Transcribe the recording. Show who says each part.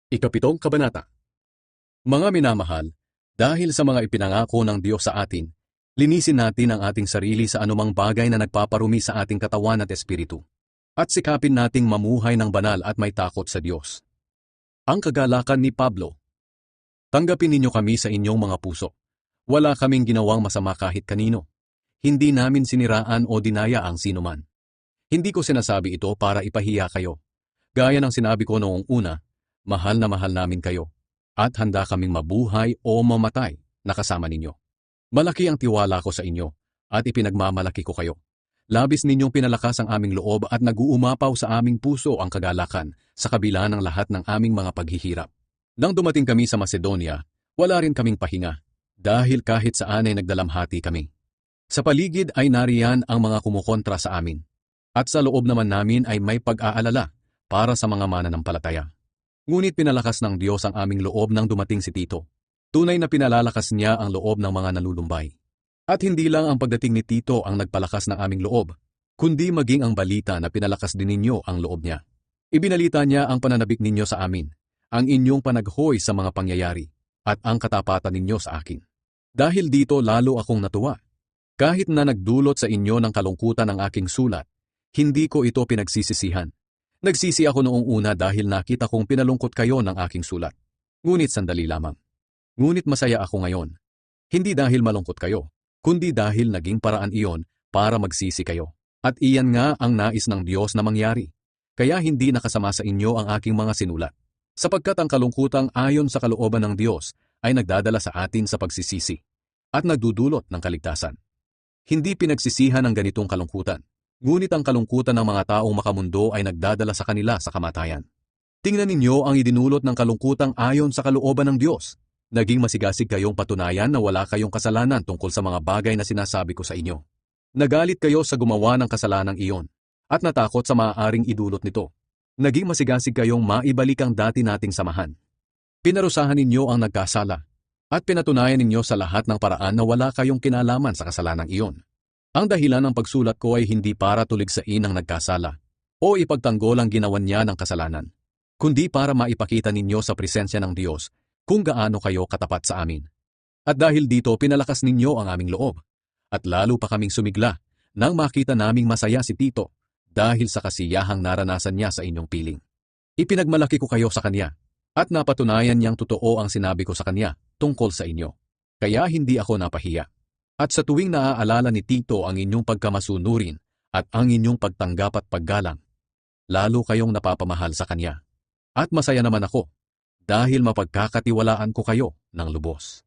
Speaker 1: Ikapitong Kabanata. Mga minamahal, dahil sa mga ipinangako ng Diyos sa atin, linisin natin ang ating sarili sa anumang bagay na nagpaparumi sa ating katawan at espiritu. At sikapin nating mamuhay ng banal at may takot sa Diyos. Ang kagalakan ni Pablo. Tanggapin ninyo kami sa inyong mga puso. Wala kaming ginawang masama kahit kanino. Hindi namin siniraan o dinaya ang sinuman. Hindi ko sinasabi ito para ipahiya kayo. Gaya ng sinabi ko noong una, mahal na mahal namin kayo, at handa kaming mabuhay o mamatay na kasama ninyo. Malaki ang tiwala ko sa inyo, at ipinagmamalaki ko kayo. Labis ninyong pinalakas ang aming loob at nag-uumapaw sa aming puso ang kagalakan sa kabila ng lahat ng aming mga paghihirap. Nang dumating kami sa Macedonia, wala rin kaming pahinga, dahil kahit saan ay nagdalamhati kami. Sa paligid ay nariyan ang mga kumukontra sa amin, at sa loob naman namin ay may pag-aalala para sa mga mananampalataya. Ngunit pinalakas ng Diyos ang aming loob nang dumating si Tito. Tunay na pinalalakas niya ang loob ng mga nalulumbay. At hindi lang ang pagdating ni Tito ang nagpalakas ng aming loob, kundi maging ang balita na pinalakas din ninyo ang loob niya. Ibinalita niya ang pananabik ninyo sa amin, ang inyong panaghoy sa mga pangyayari, at ang katapatan ninyo sa akin. Dahil dito lalo akong natuwa. Kahit na nagdulot sa inyo ng kalungkutan ang aking sulat, hindi ko ito pinagsisisihan. Nagsisi ako noong una dahil nakita kong pinalungkot kayo ng aking sulat. Ngunit sandali lamang. Ngunit masaya ako ngayon. Hindi dahil malungkot kayo, kundi dahil naging paraan iyon para magsisi kayo. At iyan nga ang nais ng Diyos na mangyari. Kaya hindi nakasama sa inyo ang aking mga sinulat. Sapagkat ang kalungkutang ayon sa kalooban ng Diyos ay nagdadala sa atin sa pagsisisi at nagdudulot ng kaligtasan. Hindi pinagsisihan ang ganitong kalungkutan. Ngunit ang kalungkutan ng mga taong makamundo ay nagdadala sa kanila sa kamatayan. Tingnan ninyo ang idinulot ng kalungkutang ayon sa kalooban ng Diyos. Naging masigasig kayong patunayan na wala kayong kasalanan tungkol sa mga bagay na sinasabi ko sa inyo. Nagalit kayo sa gumawa ng kasalanang iyon, at natakot sa maaaring idulot nito. Naging masigasig kayong maibalik ang dati nating samahan. Pinarusahan ninyo ang nagkasala, at pinatunayan ninyo sa lahat ng paraan na wala kayong kinalaman sa kasalanang iyon. Ang dahilan ng pagsulat ko ay hindi para tuligsain ang nagkasala o ipagtanggol ang ginawan niya ng kasalanan, kundi para maipakita ninyo sa presensya ng Diyos kung gaano kayo katapat sa amin. At dahil dito pinalakas ninyo ang aming loob, at lalo pa kaming sumigla nang makita naming masaya si Tito dahil sa kasiyahang naranasan niya sa inyong piling. Ipinagmalaki ko kayo sa kanya, at napatunayan niyang totoo ang sinabi ko sa kanya tungkol sa inyo. Kaya hindi ako napahiya. At sa tuwing naaalala ni Tito ang inyong pagkamasunurin at ang inyong pagtanggap at paggalang, lalo kayong napapamahal sa kanya. At masaya naman ako, dahil mapagkakatiwalaan ko kayo ng lubos.